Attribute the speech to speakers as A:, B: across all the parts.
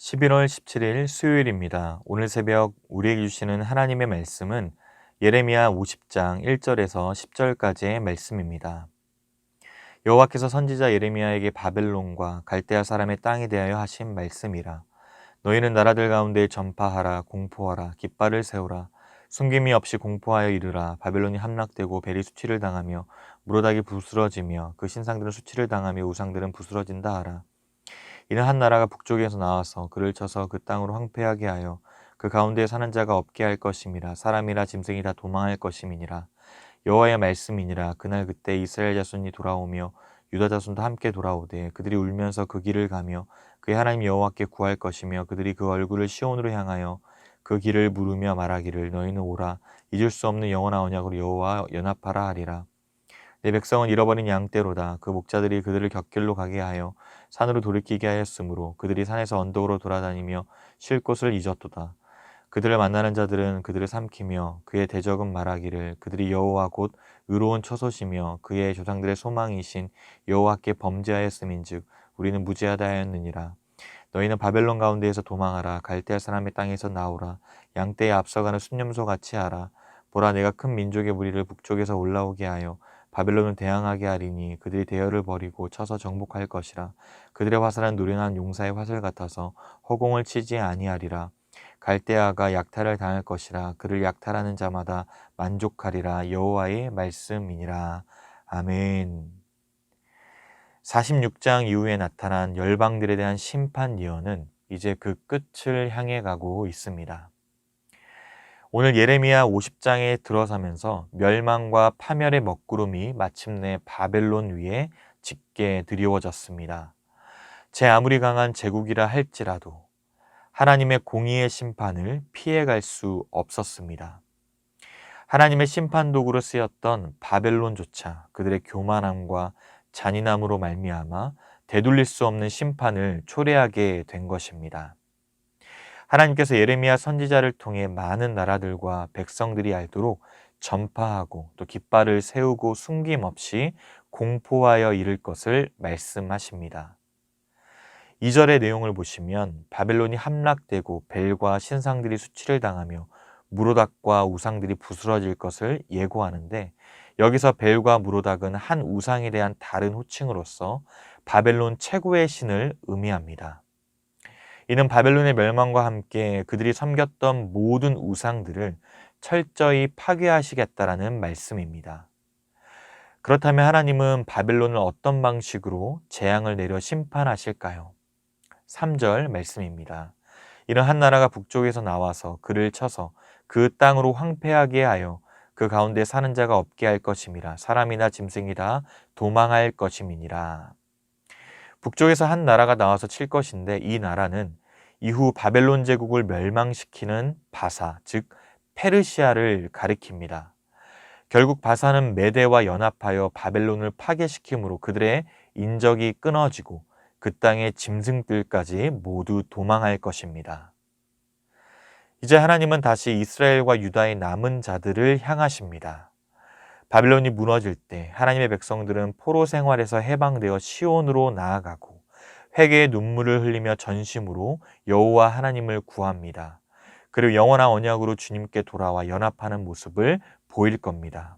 A: 11월 17일 수요일입니다. 오늘 새벽 우리에게 주시는 하나님의 말씀은 예레미야 50장 1절에서 10절까지의 말씀입니다. 여호와께서 선지자 예레미야에게 바벨론과 갈대아 사람의 땅에 대하여 하신 말씀이라. 너희는 나라들 가운데 전파하라, 공포하라, 깃발을 세우라. 숨김이 없이 공포하여 이르라. 바벨론이 함락되고 벨이 수치를 당하며 무로닥이 부스러지며 그 신상들은 수치를 당하며 우상들은 부스러진다 하라. 이는 한 나라가 북쪽에서 나와서 그를 쳐서 그 땅으로 황폐하게 하여 그 가운데에 사는 자가 없게 할 것임이라. 사람이나 짐승이 다 도망할 것임이니라. 여호와의 말씀이니라. 그날 그때 이스라엘 자손이 돌아오며 유다 자손도 함께 돌아오되 그들이 울면서 그 길을 가며 그의 하나님 여호와께 구할 것이며 그들이 그 얼굴을 시온으로 향하여 그 길을 물으며 말하기를 너희는 오라 잊을 수 없는 영원한 언약으로 여호와 연합하라 하리라. 내 백성은 잃어버린 양떼로다. 그 목자들이 그들을 곁길로 가게 하여 산으로 돌이키게 하였으므로 그들이 산에서 언덕으로 돌아다니며 쉴 곳을 잊었도다. 그들을 만나는 자들은 그들을 삼키며 그의 대적은 말하기를 그들이 여호와 곧 의로운 처소시며 그의 조상들의 소망이신 여호와께 범죄하였음인즉 우리는 무죄하다 하였느니라. 너희는 바벨론 가운데에서 도망하라. 갈대아 사람의 땅에서 나오라. 양떼에 앞서가는 순념소 같이 하라. 보라, 내가 큰 민족의 무리를 북쪽에서 올라오게 하여 바벨론을 대항하게 하리니 그들이 대열을 벌이고 쳐서 정복할 것이라. 그들의 화살은 노련한 용사의 화살 같아서 허공을 치지 아니하리라. 갈대아가 약탈을 당할 것이라. 그를 약탈하는 자마다 만족하리라. 여호와의 말씀이니라. 아멘. 46장 이후에 나타난 열방들에 대한 심판 예언은 이제 그 끝을 향해 가고 있습니다. 오늘 예레미야 50장에 들어서면서 멸망과 파멸의 먹구름이 마침내 바벨론 위에 짙게 드리워졌습니다. 제 아무리 강한 제국이라 할지라도 하나님의 공의의 심판을 피해갈 수 없었습니다. 하나님의 심판 도구로 쓰였던 바벨론조차 그들의 교만함과 잔인함으로 말미암아 되돌릴 수 없는 심판을 초래하게 된 것입니다. 하나님께서 예레미야 선지자를 통해 많은 나라들과 백성들이 알도록 전파하고 또 깃발을 세우고 숨김없이 공포하여 이를 것을 말씀하십니다. 2절의 내용을 보시면 바벨론이 함락되고 벨과 신상들이 수치를 당하며 무로닥과 우상들이 부스러질 것을 예고하는데 여기서 벨과 무로닥은 한 우상에 대한 다른 호칭으로서 바벨론 최고의 신을 의미합니다. 이는 바벨론의 멸망과 함께 그들이 섬겼던 모든 우상들을 철저히 파괴하시겠다라는 말씀입니다. 그렇다면 하나님은 바벨론을 어떤 방식으로 재앙을 내려 심판하실까요? 3절 말씀입니다. 이는 한 나라가 북쪽에서 나와서 그를 쳐서 그 땅으로 황폐하게 하여 그 가운데 사는 자가 없게 할 것임이라. 사람이나 짐승이 다 도망할 것임이니라. 북쪽에서 한 나라가 나와서 칠 것인데 이 나라는 이후 바벨론 제국을 멸망시키는 바사, 즉 페르시아를 가리킵니다. 결국 바사는 메대와 연합하여 바벨론을 파괴시키므로 그들의 인적이 끊어지고 그 땅의 짐승들까지 모두 도망할 것입니다. 이제 하나님은 다시 이스라엘과 유다의 남은 자들을 향하십니다. 바벨론이 무너질 때 하나님의 백성들은 포로 생활에서 해방되어 시온으로 나아가고 회개의 눈물을 흘리며 전심으로 여호와 하나님을 구합니다. 그리고 영원한 언약으로 주님께 돌아와 연합하는 모습을 보일 겁니다.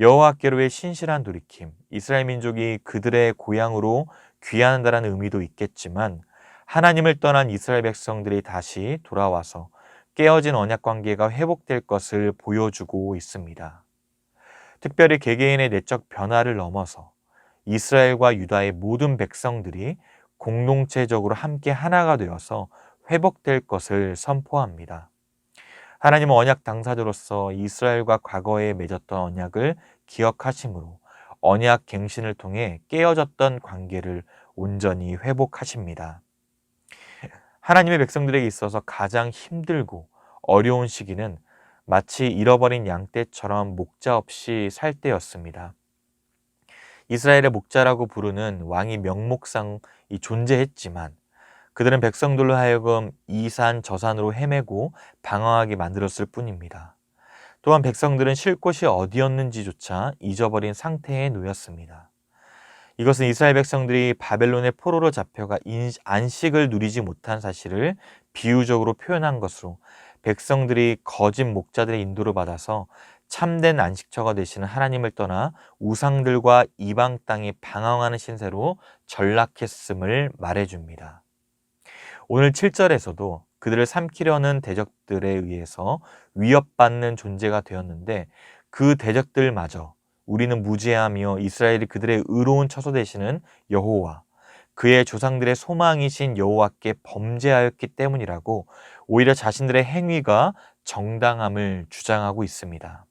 A: 여호와께로의 신실한 돌이킴, 이스라엘 민족이 그들의 고향으로 귀환한다는 의미도 있겠지만 하나님을 떠난 이스라엘 백성들이 다시 돌아와서 깨어진 언약 관계가 회복될 것을 보여주고 있습니다. 특별히 개개인의 내적 변화를 넘어서 이스라엘과 유다의 모든 백성들이 공동체적으로 함께 하나가 되어서 회복될 것을 선포합니다. 하나님은 언약 당사자로서 이스라엘과 과거에 맺었던 언약을 기억하심으로 언약 갱신을 통해 깨어졌던 관계를 온전히 회복하십니다. 하나님의 백성들에게 있어서 가장 힘들고 어려운 시기는 마치 잃어버린 양떼처럼 목자 없이 살 때였습니다. 이스라엘의 목자라고 부르는 왕이 명목상 존재했지만 그들은 백성들로 하여금 이 산 저 산으로 헤매고 방황하게 만들었을 뿐입니다. 또한 백성들은 쉴 곳이 어디였는지조차 잊어버린 상태에 놓였습니다. 이것은 이스라엘 백성들이 바벨론의 포로로 잡혀가 안식을 누리지 못한 사실을 비유적으로 표현한 것으로 백성들이 거짓 목자들의 인도를 받아서 참된 안식처가 되시는 하나님을 떠나 우상들과 이방 땅이 방황하는 신세로 전락했음을 말해줍니다. 오늘 7절에서도 그들을 삼키려는 대적들에 의해서 위협받는 존재가 되었는데 그 대적들마저 우리는 무죄하며 이스라엘이 그들의 의로운 처소 되시는 여호와, 그의 조상들의 소망이신 여호와께 범죄하였기 때문이라고 오히려 자신들의 행위가 정당함을 주장하고 있습니다.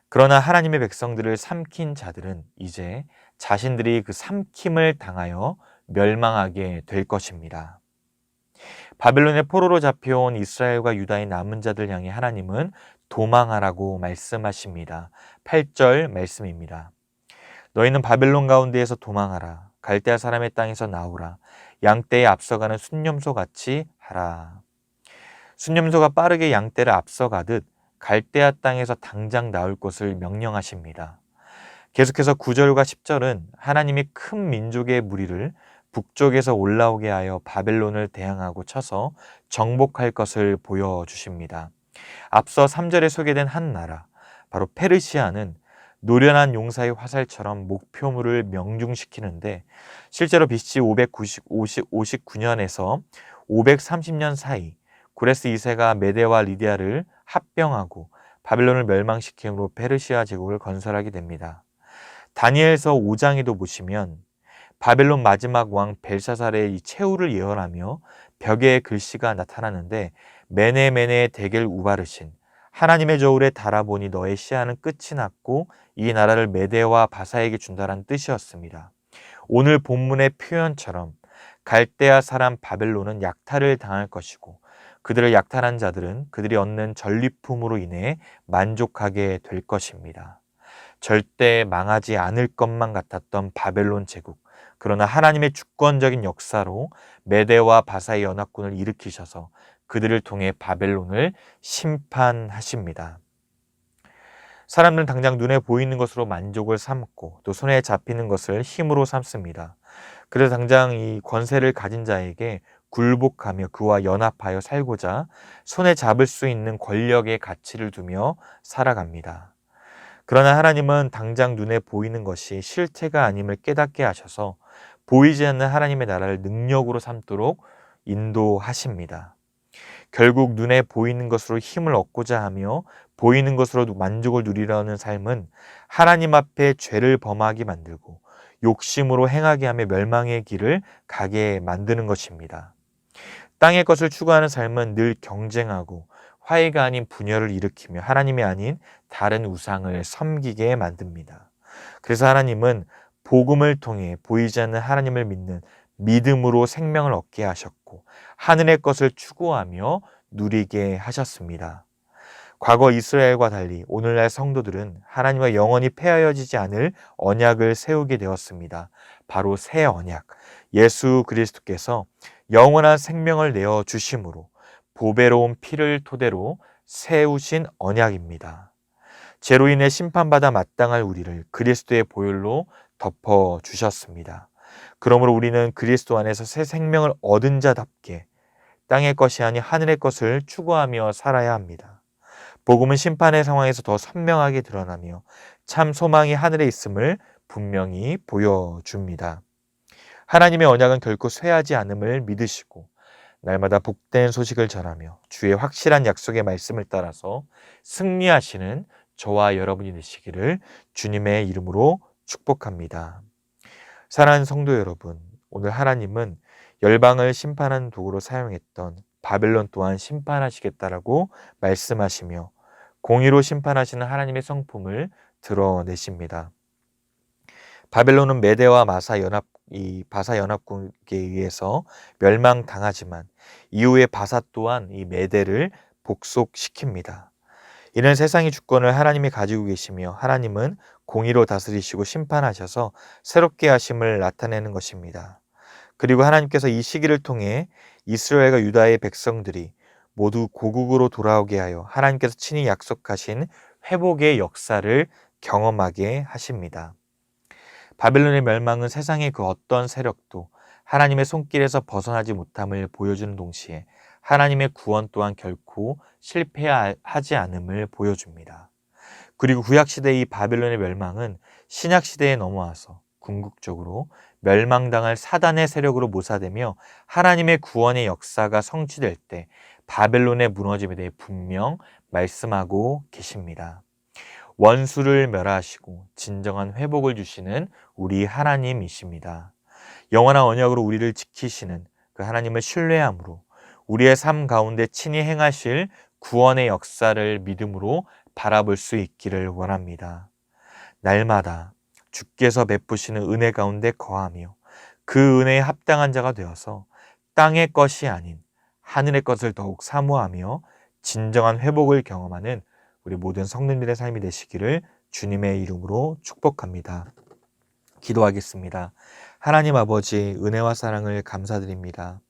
A: 그러나 하나님의 백성들을 삼킨 자들은 이제 자신들이 그 삼킴을 당하여 멸망하게 될 것입니다. 바벨론의 포로로 잡혀온 이스라엘과 유다의 남은 자들 향해 하나님은 도망하라고 말씀하십니다. 8절 말씀입니다. 너희는 바벨론 가운데에서 도망하라. 갈대아 사람의 땅에서 나오라. 양떼에 앞서가는 순념소 같이 하라. 순념소가 빠르게 양떼를 앞서가듯 갈대아 땅에서 당장 나올 것을 명령하십니다. 계속해서 9절과 10절은 하나님이 큰 민족의 무리를 북쪽에서 올라오게 하여 바벨론을 대항하고 쳐서 정복할 것을 보여주십니다. 앞서 3절에 소개된 한 나라, 바로 페르시아는 노련한 용사의 화살처럼 목표물을 명중시키는데 실제로 BC 559년에서 530년 사이 고레스 2세가 메데와 리디아를 합병하고 바벨론을 멸망시킴으로 페르시아 제국을 건설하게 됩니다. 다니엘서 5장에도 보시면 바벨론 마지막 왕 벨사살의 이 최후를 예언하며 벽에 글씨가 나타나는데 메네 데겔 우바르신 하나님의 저울에 달아보니 너의 시야는 끝이 났고 이 나라를 메데와 바사에게 준다는 뜻이었습니다. 오늘 본문의 표현처럼 갈대아 사람 바벨론은 약탈을 당할 것이고 그들을 약탈한 자들은 그들이 얻는 전리품으로 인해 만족하게 될 것입니다. 절대 망하지 않을 것만 같았던 바벨론 제국. 그러나 하나님의 주권적인 역사로 메데와 바사의 연합군을 일으키셔서 그들을 통해 바벨론을 심판하십니다. 사람들은 당장 눈에 보이는 것으로 만족을 삼고 또 손에 잡히는 것을 힘으로 삼습니다. 그래서 당장 이 권세를 가진 자에게 굴복하며 그와 연합하여 살고자 손에 잡을 수 있는 권력의 가치를 두며 살아갑니다. 그러나 하나님은 당장 눈에 보이는 것이 실체가 아님을 깨닫게 하셔서 보이지 않는 하나님의 나라를 능력으로 삼도록 인도하십니다. 결국 눈에 보이는 것으로 힘을 얻고자 하며 보이는 것으로 만족을 누리려는 삶은 하나님 앞에 죄를 범하게 만들고 욕심으로 행하게 하며 멸망의 길을 가게 만드는 것입니다. 땅의 것을 추구하는 삶은 늘 경쟁하고 화해가 아닌 분열을 일으키며 하나님이 아닌 다른 우상을 섬기게 만듭니다. 그래서 하나님은 복음을 통해 보이지 않는 하나님을 믿는 믿음으로 생명을 얻게 하셨고 하늘의 것을 추구하며 누리게 하셨습니다. 과거 이스라엘과 달리 오늘날 성도들은 하나님과 영원히 폐하여지지 않을 언약을 세우게 되었습니다. 바로 새 언약, 예수 그리스도께서 영원한 생명을 내어 주심으로 보배로운 피를 토대로 세우신 언약입니다. 죄로 인해 심판받아 마땅할 우리를 그리스도의 보혈로 덮어 주셨습니다. 그러므로 우리는 그리스도 안에서 새 생명을 얻은 자답게 땅의 것이 아닌 하늘의 것을 추구하며 살아야 합니다. 복음은 심판의 상황에서 더 선명하게 드러나며 참 소망이 하늘에 있음을 분명히 보여줍니다. 하나님의 언약은 결코 쇠하지 않음을 믿으시고 날마다 복된 소식을 전하며 주의 확실한 약속의 말씀을 따라서 승리하시는 저와 여러분이 되시기를 주님의 이름으로 축복합니다. 사랑하는 성도 여러분, 오늘 하나님은 열방을 심판하는 도구로 사용했던 바벨론 또한 심판하시겠다라고 말씀하시며 공의로 심판하시는 하나님의 성품을 드러내십니다. 바벨론은 메대와 바사 연합국에 의해서 멸망당하지만 이후에 바사 또한 이 메대를 복속시킵니다. 이는 세상의 주권을 하나님이 가지고 계시며 하나님은 공의로 다스리시고 심판하셔서 새롭게 하심을 나타내는 것입니다. 그리고 하나님께서 이 시기를 통해 이스라엘과 유다의 백성들이 모두 고국으로 돌아오게 하여 하나님께서 친히 약속하신 회복의 역사를 경험하게 하십니다. 바벨론의 멸망은 세상의 그 어떤 세력도 하나님의 손길에서 벗어나지 못함을 보여주는 동시에 하나님의 구원 또한 결코 실패하지 않음을 보여줍니다. 그리고 구약시대의 이 바벨론의 멸망은 신약시대에 넘어와서 궁극적으로 멸망당할 사단의 세력으로 모사되며 하나님의 구원의 역사가 성취될 때 바벨론의 무너짐에 대해 분명 말씀하고 계십니다. 원수를 멸하시고 진정한 회복을 주시는 우리 하나님이십니다. 영원한 언약으로 우리를 지키시는 그 하나님을 신뢰함으로 우리의 삶 가운데 친히 행하실 구원의 역사를 믿음으로 바라볼 수 있기를 원합니다. 날마다 주께서 베푸시는 은혜 가운데 거하며 그 은혜에 합당한 자가 되어서 땅의 것이 아닌 하늘의 것을 더욱 사모하며 진정한 회복을 경험하는 우리 모든 성도님들의 삶이 되시기를 주님의 이름으로 축복합니다. 기도하겠습니다. 하나님 아버지, 은혜와 사랑을 감사드립니다.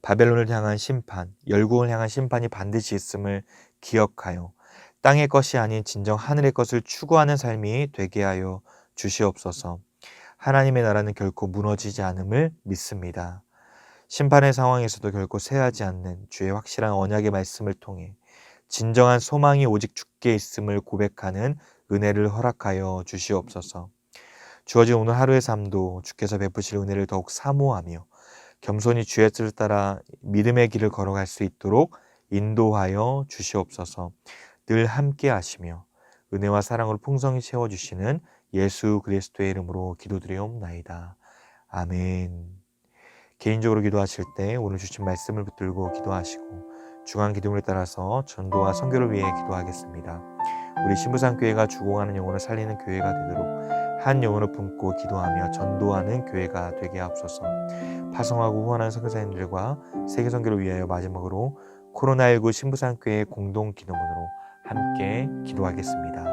A: 바벨론을 향한 심판, 열국을 향한 심판이 반드시 있음을 기억하여 땅의 것이 아닌 진정 하늘의 것을 추구하는 삶이 되게 하여 주시옵소서. 하나님의 나라는 결코 무너지지 않음을 믿습니다. 심판의 상황에서도 결코 쇠하지 않는 주의 확실한 언약의 말씀을 통해 진정한 소망이 오직 주께 있음을 고백하는 은혜를 허락하여 주시옵소서. 주어진 오늘 하루의 삶도 주께서 베푸실 은혜를 더욱 사모하며 겸손히 주의 뜻을 따라 믿음의 길을 걸어갈 수 있도록 인도하여 주시옵소서. 늘 함께 하시며 은혜와 사랑으로 풍성히 채워주시는 예수 그리스도의 이름으로 기도드리옵나이다. 아멘. 개인적으로 기도하실 때 오늘 주신 말씀을 붙들고 기도하시고 중앙 기도문에 따라서 전도와 선교를 위해 기도하겠습니다. 우리 신부산교회가 주공하는 영혼을 살리는 교회가 되도록 한 영혼을 품고 기도하며 전도하는 교회가 되게 하옵소서. 파송하고 후원하는 선교사님들과 세계 선교를 위하여 마지막으로 코로나19 신부산교회 공동 기도문으로 함께 기도하겠습니다.